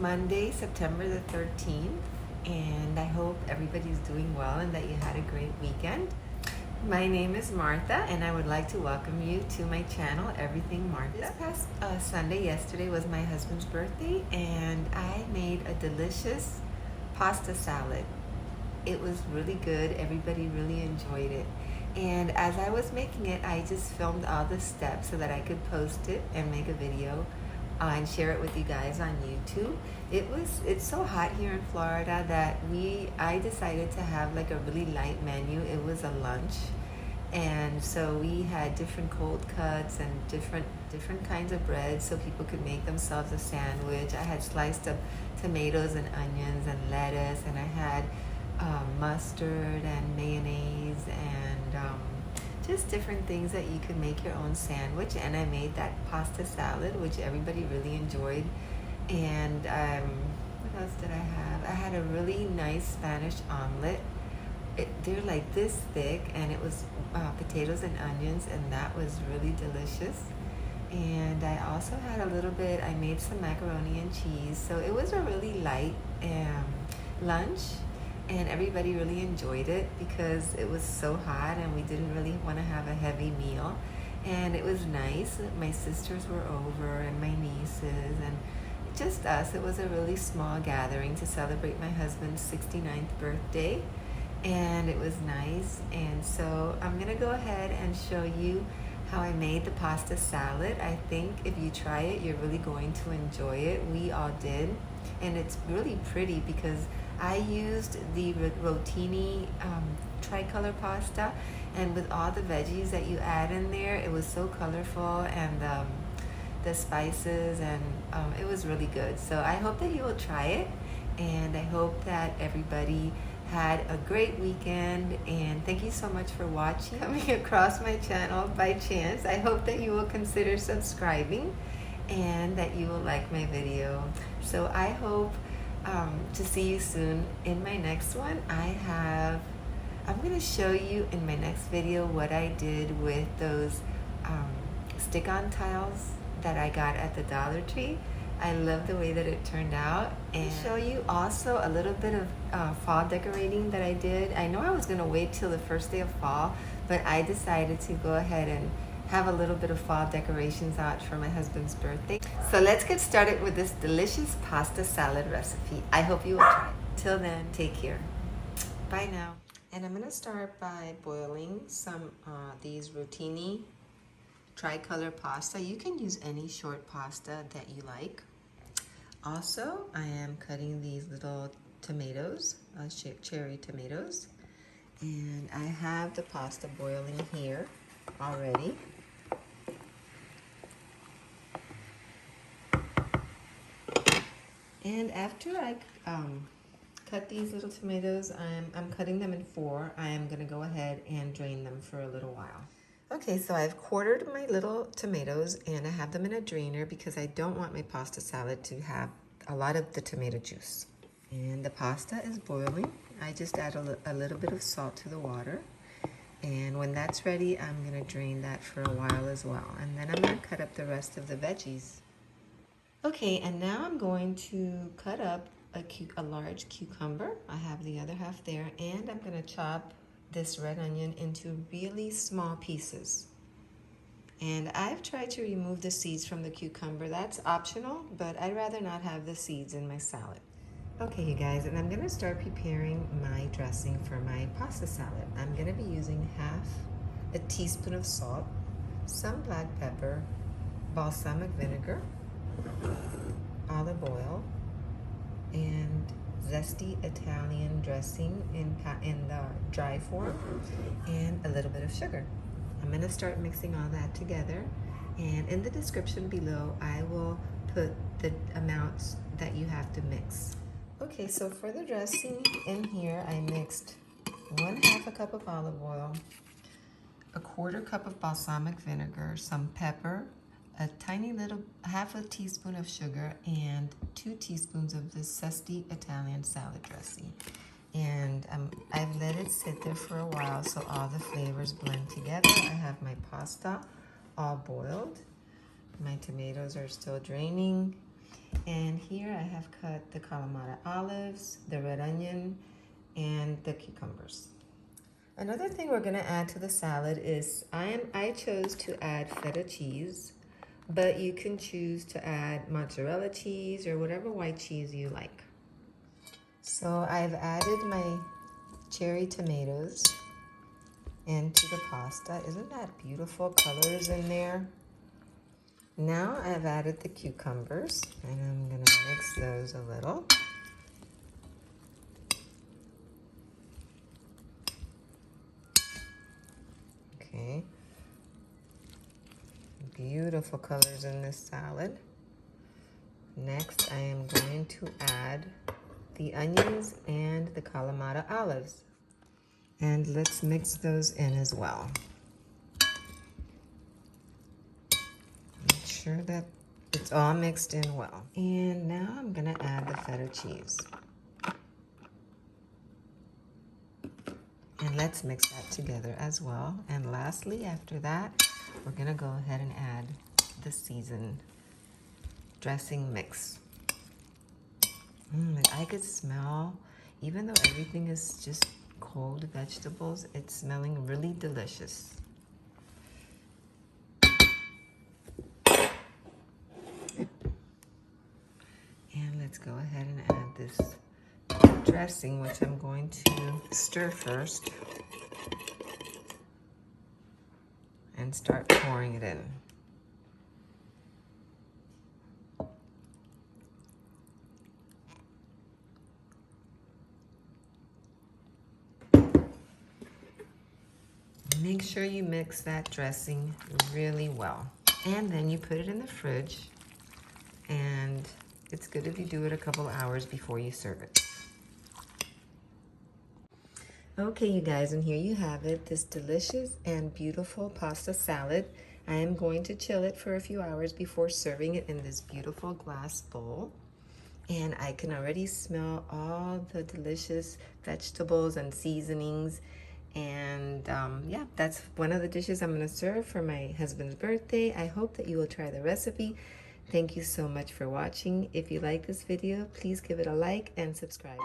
Monday, September the 13th, and I hope everybody's doing well and that you had a great weekend. My name is Martha, and I would like to welcome you to my channel, Everything Martha. This past Sunday, yesterday, was my husband's birthday, and I made a delicious pasta salad. It was really good. Everybody really enjoyed it. And as I was making it, I just filmed all the steps so that I could post it and make a video and share it with you guys on YouTube. It's so hot here in Florida that I decided to have like a really light menu. It was a lunch, and so we had different cold cuts and different kinds of bread so people could make themselves a sandwich. I had sliced up tomatoes and onions and lettuce, and I had mustard and mayonnaise and just different things that you could make your own sandwich. And I made that pasta salad, which everybody really enjoyed. And what else did I have? I had a really nice Spanish omelet. They're like this thick, and it was potatoes and onions, and that was really delicious. And I also had a little bit, I made some macaroni and cheese. So it was a really light lunch, and everybody really enjoyed it because it was so hot and we didn't really want to have a heavy meal. And it was nice. My sisters were over and my nieces and just us. It was a really small gathering to celebrate my husband's 69th birthday, and it was nice. And so I'm gonna go ahead and show you how I made the pasta salad. I think if you try it, you're really going to enjoy it. We all did. And it's really pretty because I used the rotini tricolor pasta, and with all the veggies that you add in there, it was so colorful, and the spices, and it was really good. So I hope that you will try it, and I hope that everybody had a great weekend. And thank you so much for watching, coming across my channel by chance. I hope that you will consider subscribing and that you will like my video. So I hope to see you soon in my next one. I'm going to show you in my next video what I did with those stick-on tiles that I got at the Dollar Tree. I love the way that it turned out, and show you also a little bit of fall decorating that I did. I know I was going to wait till the first day of fall, but I decided to go ahead and have a little bit of fall decorations out for my husband's birthday. So let's get started with this delicious pasta salad recipe. I hope you will try it. Till then, take care. Bye now. And I'm gonna start by boiling some these rotini tricolor pasta. You can use any short pasta that you like. Also, I am cutting these little tomatoes, cherry tomatoes. And I have the pasta boiling here already. And after I cut these little tomatoes, I'm cutting them in 4. I am going to go ahead and drain them for a little while. Okay, so I've quartered my little tomatoes, and I have them in a drainer because I don't want my pasta salad to have a lot of the tomato juice. And the pasta is boiling. I just add a little bit of salt to the water. And when that's ready, I'm going to drain that for a while as well. And then I'm going to cut up the rest of the veggies. Okay, and now I'm going to cut up a large cucumber. I have the other half there, and I'm going to chop this red onion into really small pieces. And I've tried to remove the seeds from the cucumber. That's optional, but I'd rather not have the seeds in my salad. Okay, you guys, and I'm going to start preparing my dressing for my pasta salad. I'm going to be using half a teaspoon of salt, some black pepper, balsamic vinegar, olive oil, and zesty Italian dressing in the dry form, and a little bit of sugar. I'm going to start mixing all that together, and in the description below I will put the amounts that you have to mix. Okay, so for the dressing in here, I mixed 1/2 cup of olive oil, 1/4 cup of balsamic vinegar, some pepper, a tiny little half a teaspoon of sugar, and 2 teaspoons of this zesty Italian salad dressing. And I've let it sit there for a while so all the flavors blend together. I have my pasta all boiled. My tomatoes are still draining. And here I have cut the Kalamata olives, the red onion, and the cucumbers. Another thing we're gonna add to the salad is I chose to add feta cheese, but you can choose to add mozzarella cheese or whatever white cheese you like. So I've added my cherry tomatoes into the pasta. Isn't that beautiful colors in there? Now I've added the cucumbers and I'm gonna mix those a little. Okay. Beautiful colors in this salad. Next, I am going to add the onions and the Kalamata olives. And let's mix those in as well. Make sure that it's all mixed in well. And now I'm gonna add the feta cheese. And let's mix that together as well. And lastly, after that, we're gonna go ahead and add the seasoned dressing mix. I could smell, even though everything is just cold vegetables, it's smelling really delicious. And let's go ahead and add this dressing, which I'm going to stir first and start pouring it in. Make sure you mix that dressing really well. And then you put it in the fridge, and it's good if you do it a couple hours before you serve it. Okay, you guys, and here you have it, this delicious and beautiful pasta salad. I am going to chill it for a few hours before serving it in this beautiful glass bowl. And I can already smell all the delicious vegetables and seasonings. And yeah, that's one of the dishes I'm gonna serve for my husband's birthday. I hope that you will try the recipe. Thank you so much for watching. If you like this video, please give it a like and subscribe.